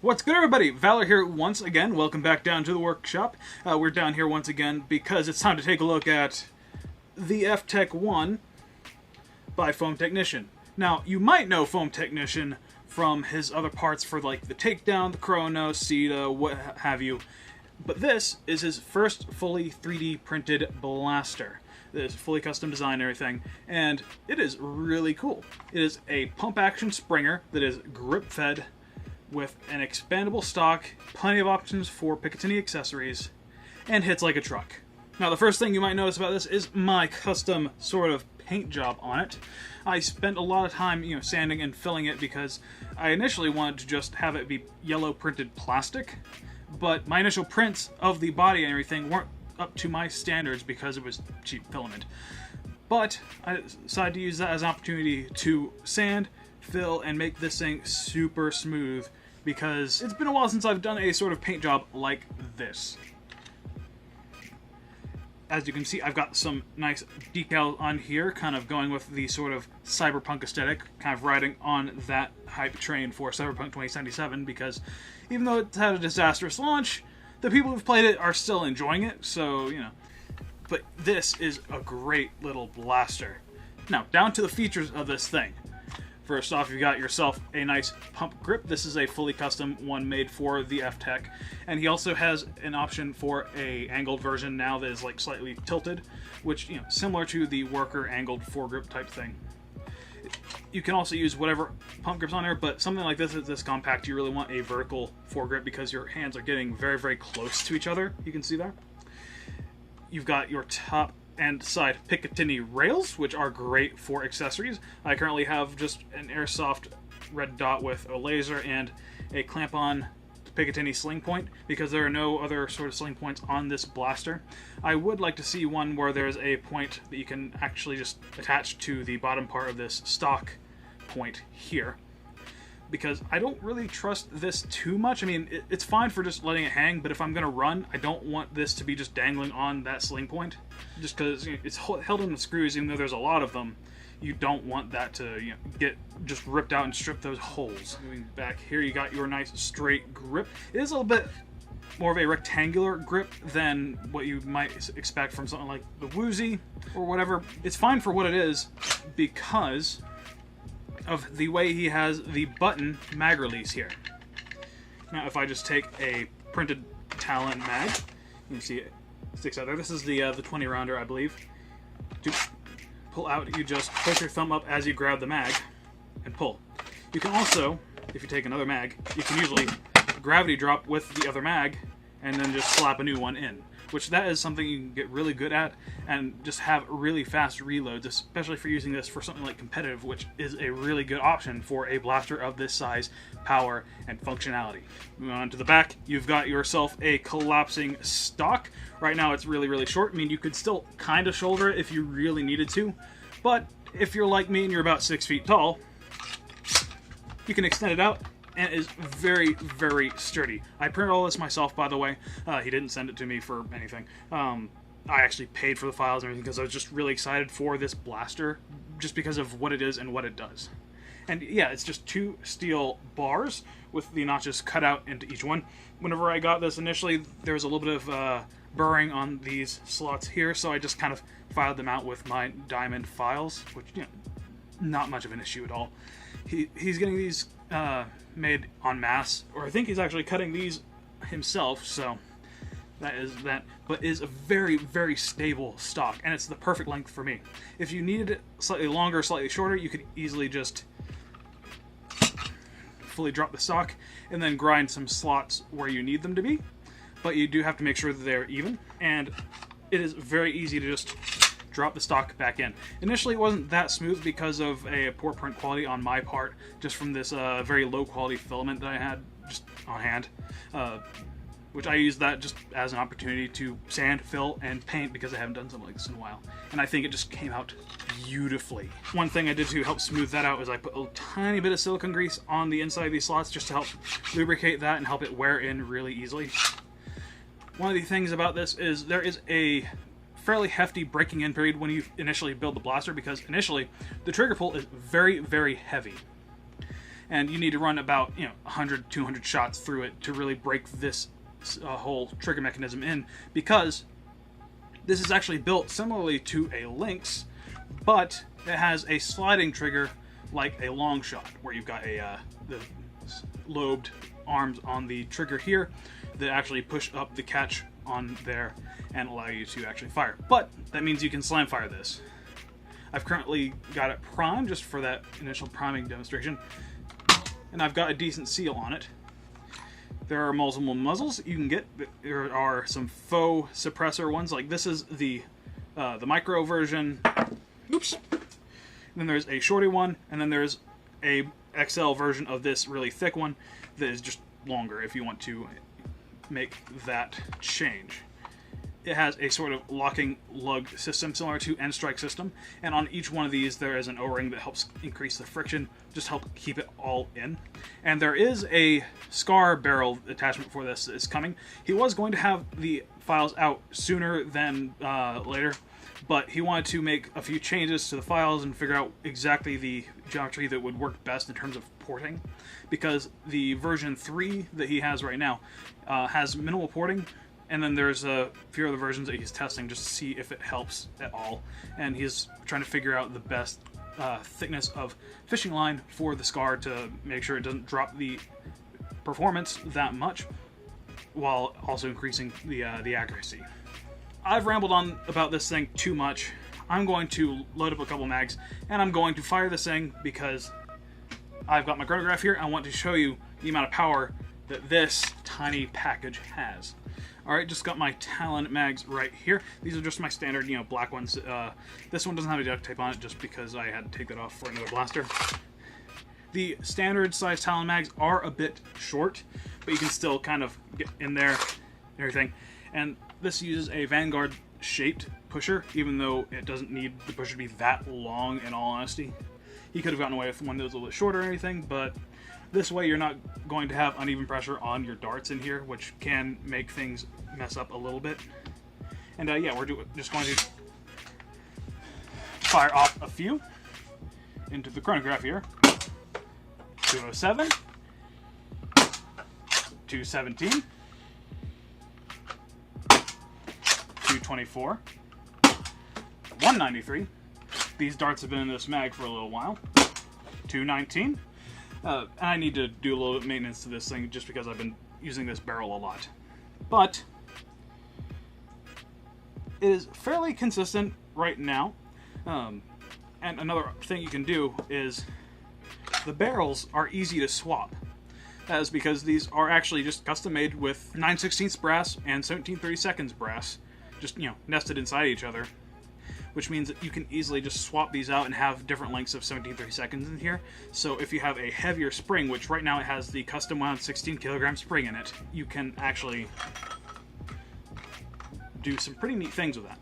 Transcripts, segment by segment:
What's good, everybody? Valor here once again. Welcome back down to the workshop. We're down here once again because it's time to take a look at the FTEC-1 by Foam Technician. Now, you might know Foam Technician from his other parts for like the Takedown, the Chrono, Sita, what have you. But this is his first fully 3D printed blaster. It's fully custom designed and everything, and it is really cool. It is a pump action Springer that is grip fed with an expandable stock, plenty of options for Picatinny accessories, and hits like a truck. Now, the first thing you might notice about this is my custom sort of paint job on it. I spent a lot of time, sanding and filling it because I initially wanted to just have it be yellow printed plastic, but my initial prints of the body and everything weren't up to my standards because it was cheap filament. But I decided to use that as an opportunity to sand, fill, and make this thing super smooth because it's been a while since I've done a sort of paint job like this. As you can see, I've got some nice decals on here, kind of going with the sort of Cyberpunk aesthetic, kind of riding on that hype train for Cyberpunk 2077, because even though it's had a disastrous launch, the people who've played it are still enjoying it, so, But this is a great little blaster. Now, down to the features of this thing. First off, you've got yourself a nice pump grip. This is a fully custom one made for the FTEC. And he also has an option for a angled version now that is like slightly tilted, which, similar to the worker angled foregrip type thing. You can also use whatever pump grips on there, but something like this is this compact, you really want a vertical foregrip because your hands are getting very, very close to each other. You can see that. You've got your top and side Picatinny rails, which are great for accessories. I currently have just an airsoft red dot with a laser and a clamp-on Picatinny sling point because there are no other sort of sling points on this blaster. I would like to see one where there's a point that you can actually just attach to the bottom part of this stock point here, because I don't really trust this too much. I mean, it's fine for just letting it hang, but if I'm going to run, I don't want this to be just dangling on that sling point. Just because it's held in the screws, even though there's a lot of them, you don't want that to get just ripped out and strip those holes. Moving back here, you got your nice straight grip. It is a little bit more of a rectangular grip than what you might expect from something like the Woozy or whatever. It's fine for what it is because of the way he has the button mag release here. Now, if I just take a printed Talon mag, you can see it sticks out there. This is the 20 rounder, I believe. To pull out, you just push your thumb up as you grab the mag and pull. You can also, if you take another mag, you can usually gravity drop with the other mag and then just slap a new one in, which that is something you can get really good at and just have really fast reloads, especially for using this for something like competitive, which is a really good option for a blaster of this size, power, and functionality. Moving on to the back, you've got yourself a collapsing stock. Right now it's really, really short. I mean, you could still kind of shoulder it if you really needed to, but if you're like me and you're about 6 feet tall, you can extend it out, and it is very, very sturdy. I printed all this myself, by the way. He didn't send it to me for anything. I actually paid for the files and everything because I was just really excited for this blaster just because of what it is and what it does. And yeah, it's just 2 steel bars with the notches cut out into each one. Whenever I got this initially, there was a little bit of burring on these slots here, so I just kind of filed them out with my diamond files, which, not much of an issue at all. He's getting these made en masse, or I think he's actually cutting these himself, so that is that, but is a very, very stable stock, and it's the perfect length for me. If you needed it slightly longer, slightly shorter, you could easily just fully drop the stock and then grind some slots where you need them to be, but you do have to make sure that they're even, and it is very easy to just drop the stock back in. Initially it wasn't that smooth because of a poor print quality on my part, just from this very low quality filament that I had just on hand, which I used that just as an opportunity to sand, fill, and paint because I haven't done something like this in a while. And I think it just came out beautifully. One thing I did to help smooth that out is I put a tiny bit of silicone grease on the inside of these slots just to help lubricate that and help it wear in really easily. One of the things about this is there is a fairly hefty breaking in period when you initially build the blaster, because initially the trigger pull is very, very heavy. and you need to run about 100, 200 shots through it to really break this whole trigger mechanism in, because this is actually built similarly to a Lynx, but it has a sliding trigger like a long shot, where you've got the lobed arms on the trigger here that actually push up the catch on there and allow you to actually fire. But that means you can slam fire this. I've currently got it primed just for that initial priming demonstration, and I've got a decent seal on it. There are multiple muzzles you can get. There are some faux suppressor ones, like this is the micro version. Oops. Then there's a shorty one, and then there's a XL version of this really thick one that is just longer if you want to make that change. It has a sort of locking lug system similar to N-Strike system, and on each one of these there is an O-ring that helps increase the friction, just help keep it all in. And there is a Scar barrel attachment for this that is coming. He was going to have the files out sooner than later, but he wanted to make a few changes to the files and figure out exactly the geometry that would work best in terms of porting, because the version 3 that he has right now has minimal porting, and then there's a few other versions that he's testing just to see if it helps at all, and he's trying to figure out the best thickness of fishing line for the Scar to make sure it doesn't drop the performance that much while also increasing the accuracy. I've rambled on about this thing too much. I'm going to load up a couple mags, and I'm going to fire this thing because I've got my chronograph here. I want to show you the amount of power that this tiny package has. Alright, just got my Talon mags right here. These are just my standard, black ones. This one doesn't have a duct tape on it just because I had to take that off for another blaster. The standard size Talon mags are a bit short, but you can still kind of get in there and everything. And this uses a Vanguard shaped pusher, even though it doesn't need the pusher to be that long, in all honesty. He could have gotten away with one that was a little bit shorter or anything, but this way you're not going to have uneven pressure on your darts in here, which can make things mess up a little bit. And yeah, we're just going to fire off a few into the chronograph here. 207, 217, 224, 193. These darts have been in this mag for a little while. 219. And I need to do a little bit of maintenance to this thing just because I've been using this barrel a lot. But it is fairly consistent right now. And another thing you can do is the barrels are easy to swap. That is because these are actually just custom made with 9/16 brass and 17/32 brass, just nested inside each other, which means that you can easily just swap these out and have different lengths of 17/32 in here. So if you have a heavier spring, which right now it has the custom wound 16 kilogram spring in it, you can actually do some pretty neat things with that.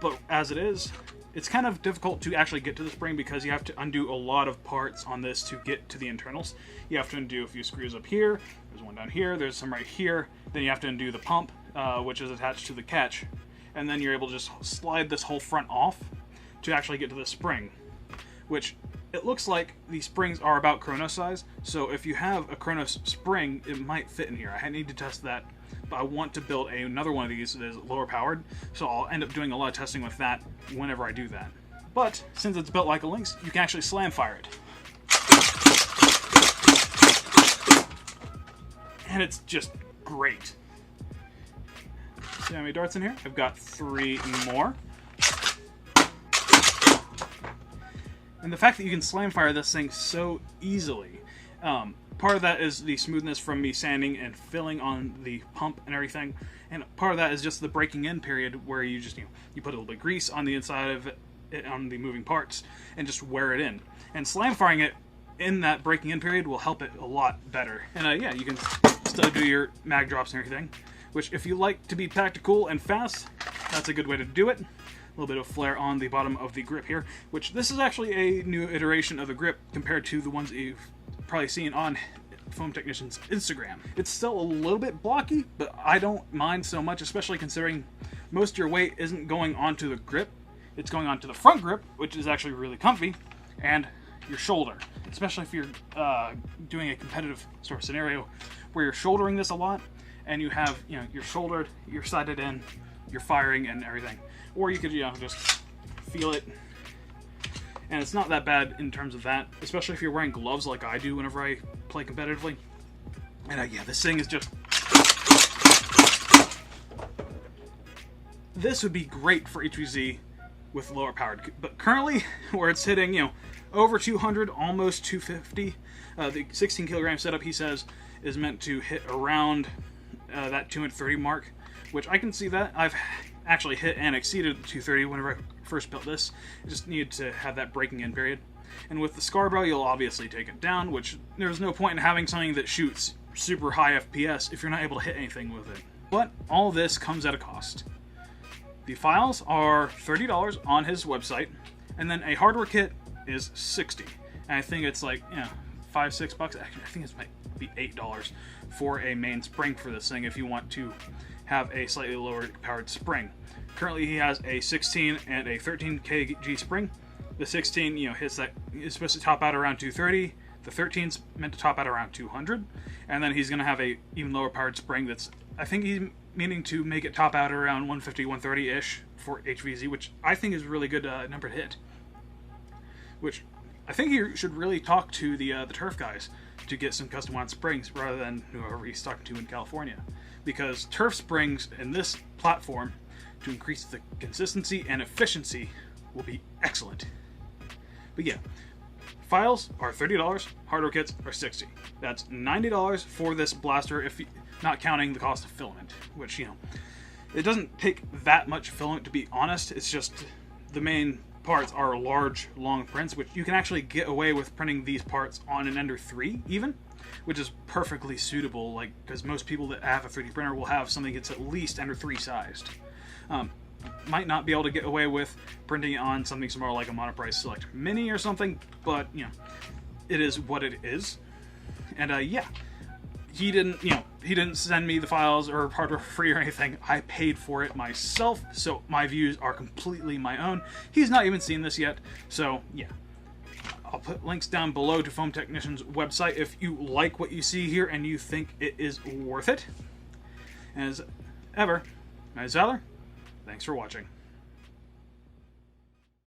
But as it is, it's kind of difficult to actually get to the spring because you have to undo a lot of parts on this to get to the internals. You have to undo a few screws up here, there's one down here, there's some right here, then you have to undo the pump, which is attached to the catch, and then you're able to just slide this whole front off to actually get to the spring, which it looks like the springs are about Chronos size, so if you have a Chronos spring, it might fit in here. I need to test that, but I want to build another one of these that is lower powered, so I'll end up doing a lot of testing with that whenever I do that. But since it's built like a Lynx, you can actually slam fire it. And it's just great. See how many darts in here? I've got 3 more. And the fact that you can slam fire this thing so easily, part of that is the smoothness from me sanding and filling on the pump and everything, and part of that is just the breaking in period where you just you put a little bit of grease on the inside of it on the moving parts and just wear it in. And slam firing it in that breaking in period will help it a lot better. And yeah, you can still do your mag drops and everything, which if you like to be tactical and fast, that's a good way to do it. A little bit of flare on the bottom of the grip here, which this is actually a new iteration of the grip compared to the ones that you've probably seen on Foam Technician's Instagram. It's still a little bit blocky, but I don't mind so much, especially considering most of your weight isn't going onto the grip. It's going onto the front grip, which is actually really comfy, and your shoulder. especially if you're doing a competitive sort of scenario where you're shouldering this a lot, and you have, you know, you're shouldered, you're sighted in, you're firing and everything. Or you could, you know, just feel it. And it's not that bad in terms of that, especially if you're wearing gloves like I do whenever I play competitively. And yeah, this thing is just... This would be great for HVZ with lower powered, but currently, where it's hitting, you know, over 200, almost 250, the 16 kilogram setup, he says, is meant to hit around that 230 mark, which I can see that. I've actually hit and exceeded 230 whenever I first built this. I just needed to have that breaking in period. And with the Scarborough, you'll obviously take it down, which there's no point in having something that shoots super high FPS if you're not able to hit anything with it. But all this comes at a cost. The files are $30 on his website, and then a hardware kit is $60. And I think it's like, you know, $5-6 bucks. Actually, I think it might be $8 for a main spring for this thing if you want to have a slightly lower powered spring. Currently, he has a 16 and a 13 kg spring. The 16, you know, hits that, is supposed to top out around 230. The 13's meant to top out around 200, and then he's going to have a even lower powered spring that's, I think he's meaning to make it top out around 150, 130-ish for HVZ, which I think is a really good number to hit. Which I think he should really talk to the turf guys to get some custom-wound springs rather than whoever he's talking to in California. Because turf springs in this platform, to increase the consistency and efficiency, will be excellent. But yeah, files are $30, hardware kits are $60. That's $90 for this blaster, if not counting the cost of filament, which, you know, it doesn't take that much filament, to be honest. It's just the main parts are large, long prints, which you can actually get away with printing these parts on an Ender 3 even, which is perfectly suitable, like, because most people that have a 3D printer will have something that's at least Ender 3 sized. Might not be able to get away with printing it on something smaller like a Monoprice Select Mini or something, but, you know, it is what it is. And yeah, he didn't send me the files or hardware for free or anything. I paid for it myself, so my views are completely my own. He's not even seen this yet, so yeah. I'll put links down below to Foam Technician's website if you like what you see here and you think it is worth it. As ever, my name is Valor. Thanks for watching.